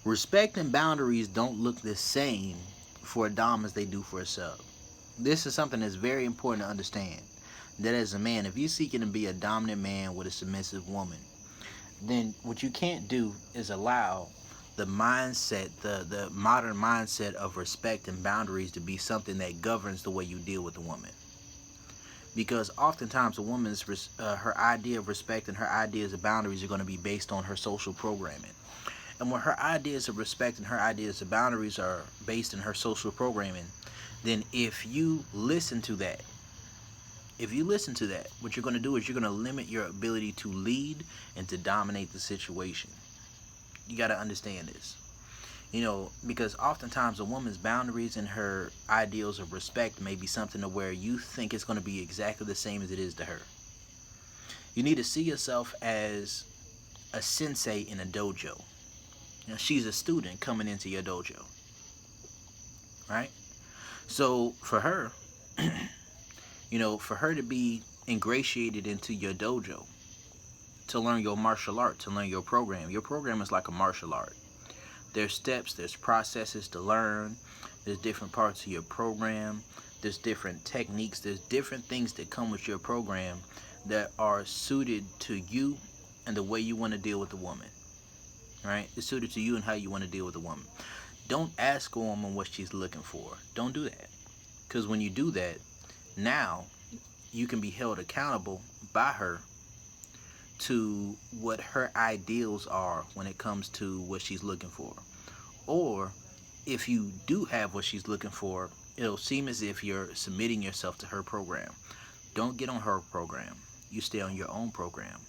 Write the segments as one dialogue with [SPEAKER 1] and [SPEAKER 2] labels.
[SPEAKER 1] Respect and boundaries don't look the same for a dom as they do for a sub. This is something that's very important to understand. That as a man, if you're seeking to be a dominant man with a submissive woman, then what you can't do is allow the modern mindset of respect and boundaries to be something that governs the way you deal with a woman. Because oftentimes a woman's her idea of respect and her ideas of boundaries are going to be based on her social programming. And when her ideas of respect and her ideas of boundaries are based in her social programming, then if you listen to that, what you're going to do is you're going to limit your ability to lead and to dominate the situation. You got to understand this. Because oftentimes a woman's boundaries and her ideals of respect may be something to where you think it's going to be exactly the same as it is to her. You need to see yourself as a sensei in a dojo. She's a student coming into your dojo, right? So for her, for her to be ingratiated into your dojo, to learn your martial art, to learn your program is like a martial art. There's steps, there's processes to learn, there's different parts of your program, there's different techniques, there's different things that come with your program that are suited to you and the way you want to deal with the woman, right? It's suited to you and how you want to deal with a woman. Don't ask a woman what she's looking for. Don't do that. Because when you do that, now you can be held accountable by her to what her ideals are when it comes to what she's looking for. Or if you do have what she's looking for, it'll seem as if you're submitting yourself to her program. Don't get on her program. You stay on your own program.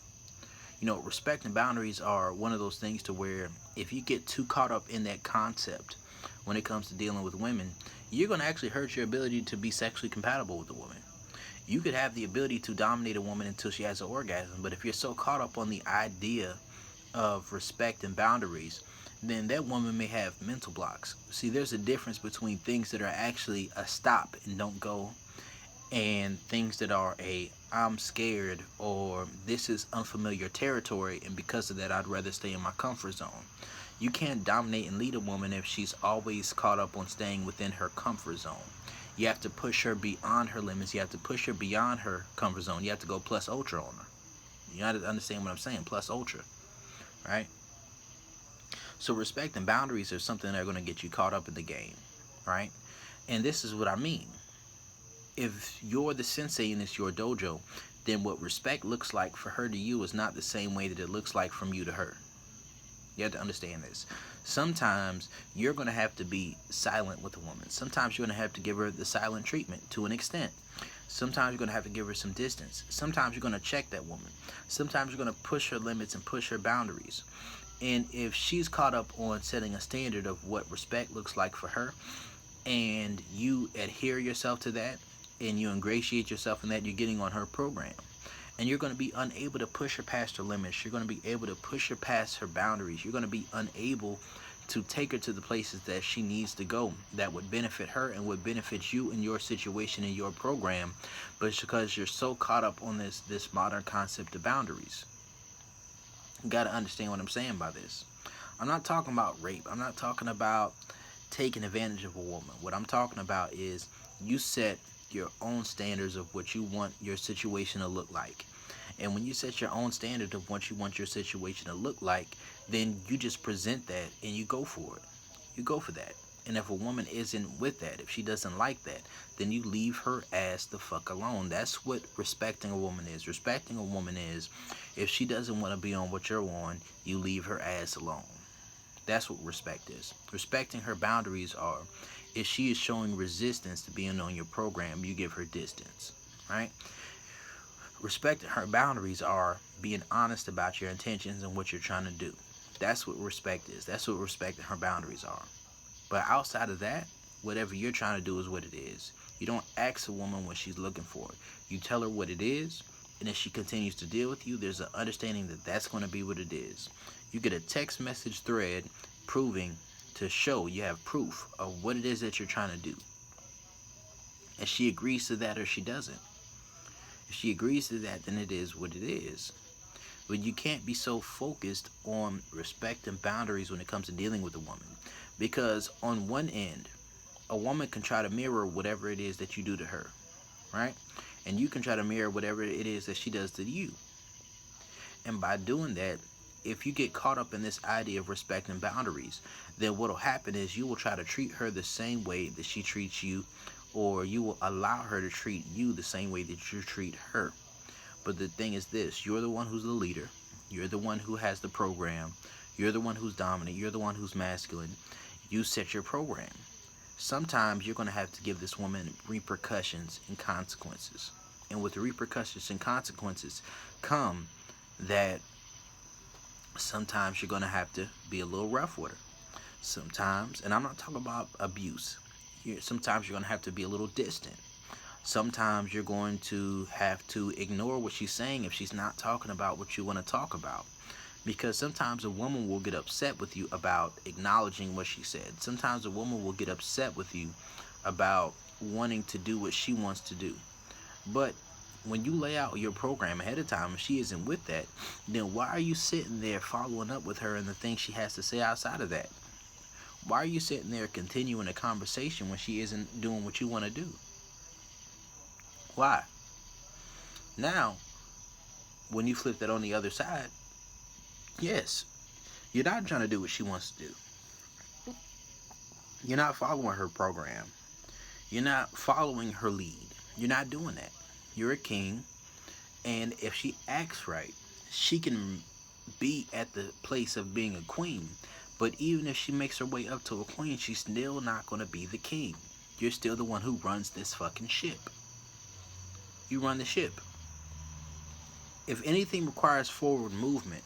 [SPEAKER 1] Respect and boundaries are one of those things to where if you get too caught up in that concept when it comes to dealing with women, you're going to actually hurt your ability to be sexually compatible with a woman. You could have the ability to dominate a woman until she has an orgasm, but if you're so caught up on the idea of respect and boundaries, then that woman may have mental blocks. See, there's a difference between things that are actually a stop and don't go, and things that are a I'm scared or this is unfamiliar territory, and because of that I'd rather stay in my comfort zone. You can't dominate and lead a woman if she's always caught up on staying within her comfort zone. You have to push her beyond her limits. You have to push her beyond her comfort zone. You have to go plus ultra on her. You got to understand what I'm saying, plus ultra, right? So respect and boundaries are something that are going to get you caught up in the game, right? And this is what I mean. If you're the sensei and it's your dojo, then what respect looks like for her to you is not the same way that it looks like from you to her. You have to understand this. Sometimes you're going to have to be silent with a woman. Sometimes you're going to have to give her the silent treatment to an extent. Sometimes you're going to have to give her some distance. Sometimes you're going to check that woman. Sometimes you're going to push her limits and push her boundaries. And if she's caught up on setting a standard of what respect looks like for her, and you adhere yourself to that, and you ingratiate yourself in that, you're getting on her program. And you're going to be unable to push her past her limits. You're going to be able to push her past her boundaries. You're going to be unable to take her to the places that she needs to go that would benefit her and would benefit you in your situation in your program. But it's because you're so caught up on this modern concept of boundaries. You got to understand what I'm saying by this. I'm not talking about rape. I'm not talking about taking advantage of a woman. What I'm talking about is you set your own standards of what you want your situation to look like. And when you set your own standard of what you want your situation to look like, then you just present that and you go for it. You go for that. And if a woman isn't with that, if she doesn't like that, then you leave her ass the fuck alone. That's what respecting a woman is. Respecting a woman is, if she doesn't want to be on what you're on, you leave her ass alone. That's what respect is. Respecting her boundaries are, if she is showing resistance to being on your program, you give her distance, right? Respecting her boundaries are being honest about your intentions and what you're trying to do. That's what respect is. That's what respecting her boundaries are. But outside of that, whatever you're trying to do is what it is. You don't ask a woman what she's looking for. You tell her what it is, and if she continues to deal with you, there's an understanding that that's going to be what it is. You get a text message thread proving to show you have proof of what it is that you're trying to do. And she agrees to that or she doesn't. If she agrees to that, then it is what it is. But you can't be so focused on respect and boundaries when it comes to dealing with a woman. Because on one end, a woman can try to mirror whatever it is that you do to her, right? And you can try to mirror whatever it is that she does to you. And by doing that, if you get caught up in this idea of respect and boundaries, then what will happen is you will try to treat her the same way that she treats you, or you will allow her to treat you the same way that you treat her. But the thing is this, you're the one who's the leader, you're the one who has the program, you're the one who's dominant, you're the one who's masculine. You set your program. Sometimes you're going to have to give this woman repercussions and consequences. And with the repercussions and consequences come that sometimes you're going to have to be a little rough with her. Sometimes, and I'm not talking about abuse, sometimes you're going to have to be a little distant. Sometimes you're going to have to ignore what she's saying if she's not talking about what you want to talk about. Because sometimes a woman will get upset with you about acknowledging what she said. Sometimes a woman will get upset with you about wanting to do what she wants to do. But when you lay out your program ahead of time and she isn't with that, then why are you sitting there following up with her and the things she has to say outside of that? Why are you sitting there continuing a conversation when she isn't doing what you want to do? Why? Now, when you flip that on the other side, yes, you're not trying to do what she wants to do. You're not following her program. You're not following her lead. You're not doing that. You're a king, and if she acts right, she can be at the place of being a queen. But even if she makes her way up to a queen, she's still not going to be the king. You're still the one who runs this fucking ship. You run the ship. If anything requires forward movement,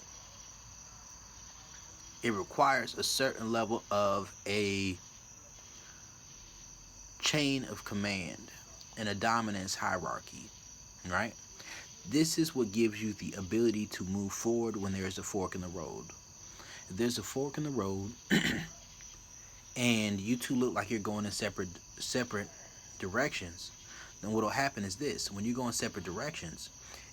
[SPEAKER 1] it requires a certain level of a chain of command and a dominance hierarchy, right? This is what gives you the ability to move forward when there is a fork in the road. If there's a fork in the road and you two look like you're going in separate directions, then what will happen is this. When you go in separate directions,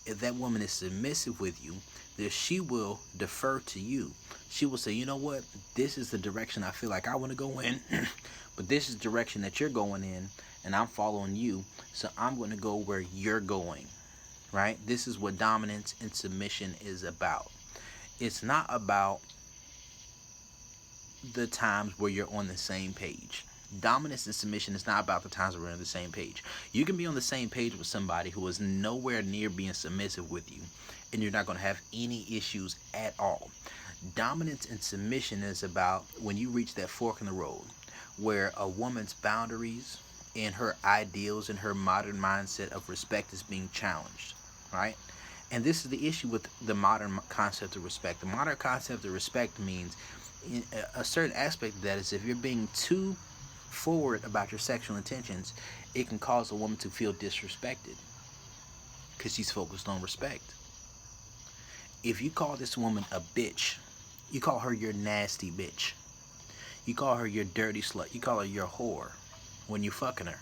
[SPEAKER 1] if that woman is submissive with you, then she will defer to you. She will say, you know what, this is the direction I feel like I want to go in, but this is the direction that you're going in, and I'm following you, so I'm going to go where you're going, right? This is what dominance and submission is about. It's not about the times where you're on the same page. Dominance and submission is not about the times where we're on the same page. You can be on the same page with somebody who is nowhere near being submissive with you, and you're not going to have any issues at all. Dominance and submission is about when you reach that fork in the road where a woman's boundaries and her ideals and her modern mindset of respect is being challenged, right? And this is the issue with the modern concept of respect. The modern concept of respect means a certain aspect of that is if you're being too forward about your sexual intentions, it can cause a woman to feel disrespected because she's focused on respect. If you call this woman a bitch, you call her your nasty bitch, you call her your dirty slut, you call her your whore when you're fucking her.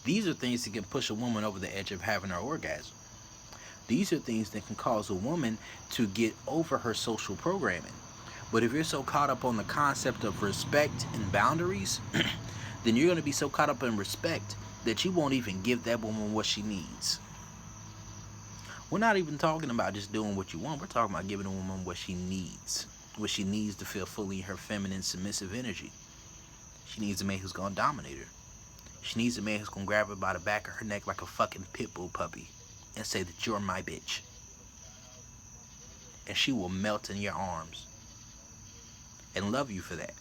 [SPEAKER 1] These are things that can push a woman over the edge of having her orgasm. These are things that can cause a woman to get over her social programming. But if you're so caught up on the concept of respect and boundaries, then you're going to be so caught up in respect that you won't even give that woman what she needs. We're not even talking about just doing what you want. We're talking about giving a woman what she needs. What she needs to feel fully her feminine, submissive energy. She needs a man who's going to dominate her. She needs a man who's going to grab her by the back of her neck like a fucking pit bull puppy and say that you're my bitch. And she will melt in your arms and love you for that.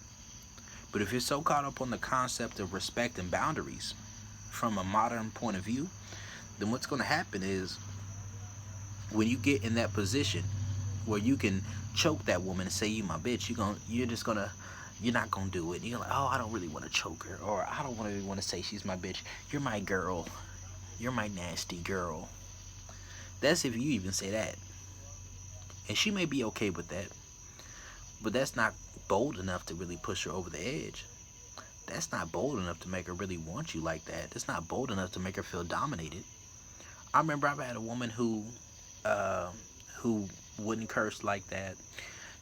[SPEAKER 1] But if you're so caught up on the concept of respect and boundaries from a modern point of view, then what's going to happen is when you get in that position where you can choke that woman and say you my bitch, you're not gonna do it. You're like, oh, I don't really want to choke her, or I don't really want to say she's my bitch. You're my girl. You're my nasty girl. That's if you even say that. And she may be okay with that, but that's not bold enough to really push her over the edge. That's not bold enough to make her really want you like that. That's not bold enough to make her feel dominated. I remember I've had a woman who wouldn't curse like that.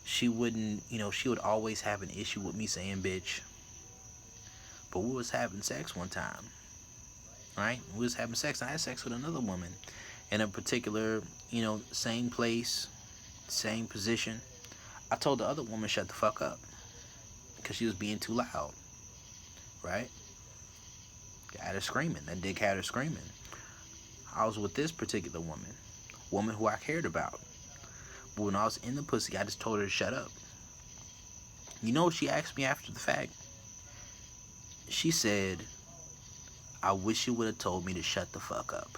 [SPEAKER 1] She wouldn't, she would always have an issue with me saying bitch. But we was having sex one time, right? We was having sex. I had sex with another woman in a particular, same place, same position. I told the other woman shut the fuck up because she was being too loud, right? Got her screaming. That dick had her screaming. I was with this particular woman who I cared about. But when I was in the pussy, I just told her to shut up. You know what she asked me after the fact? She said, I wish you would have told me to shut the fuck up.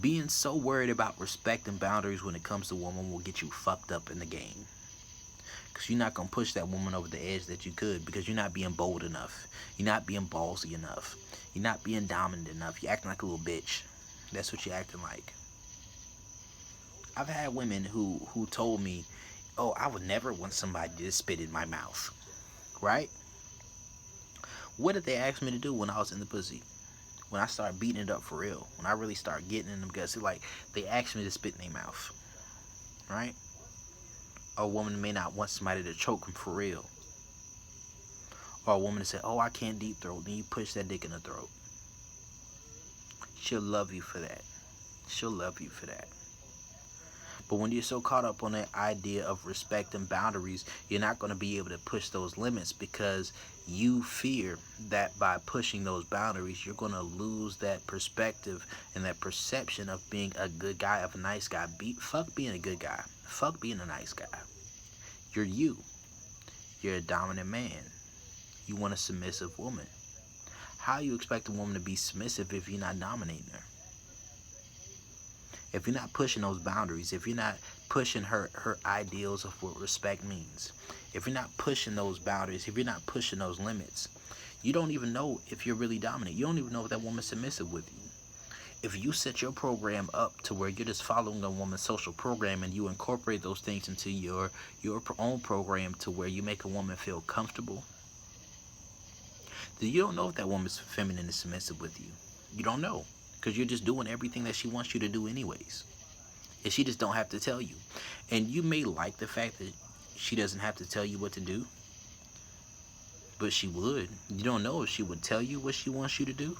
[SPEAKER 1] Being so worried about respect and boundaries when it comes to women will get you fucked up in the game. Because you're not going to push that woman over the edge that you could, because you're not being bold enough. You're not being ballsy enough. You're not being dominant enough. You're acting like a little bitch. That's what you're acting like. I've had women who told me, oh, I would never want somebody to spit in my mouth. Right? What did they ask me to do when I was in the pussy? When I started beating it up for real. When I really started getting in them guts. It's like they asked me to spit in their mouth. Right? Or a woman may not want somebody to choke them for real. Or a woman to say, oh, I can't deep throat. Then you push that dick in the throat. She'll love you for that. She'll love you for that. But when you're so caught up on that idea of respect and boundaries, you're not going to be able to push those limits, because you fear that by pushing those boundaries, you're going to lose that perspective and that perception of being a good guy, of a nice guy. Fuck being a good guy. Fuck being a nice guy. You're you. You're a dominant man. You want a submissive woman. How you expect a woman to be submissive if you're not dominating her? If you're not pushing those boundaries, if you're not pushing her ideals of what respect means, if you're not pushing those boundaries, if you're not pushing those limits, you don't even know if you're really dominant. You don't even know if that woman's submissive with you. If you set your program up to where you're just following a woman's social program and you incorporate those things into your own program to where you make a woman feel comfortable, then you don't know if that woman's feminine is submissive with you. You don't know. Because you're just doing everything that she wants you to do anyways. And she just don't have to tell you. And you may like the fact that she doesn't have to tell you what to do. But she would. You don't know if she would tell you what she wants you to do.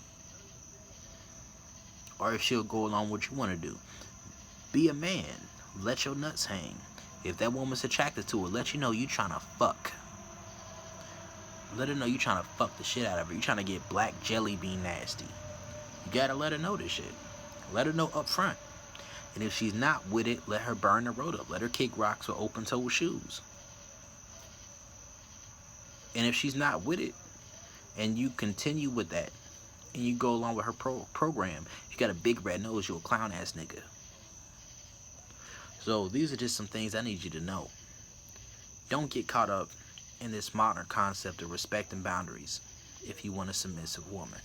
[SPEAKER 1] Or if she'll go along with what you want to do. Be a man. Let your nuts hang. If that woman's attracted to it, let you know you trying to fuck. Let her know you trying to fuck the shit out of her. You trying to get black jelly bean nasty. You gotta let her know this shit. Let her know up front. And if she's not with it, let her burn the road up. Let her kick rocks with open-toed shoes. And if she's not with it, and you continue with that, and you go along with her program, you got a big red nose, you're a clown-ass nigga. So these are just some things I need you to know. Don't get caught up in this modern concept of respect and boundaries if you want a submissive woman.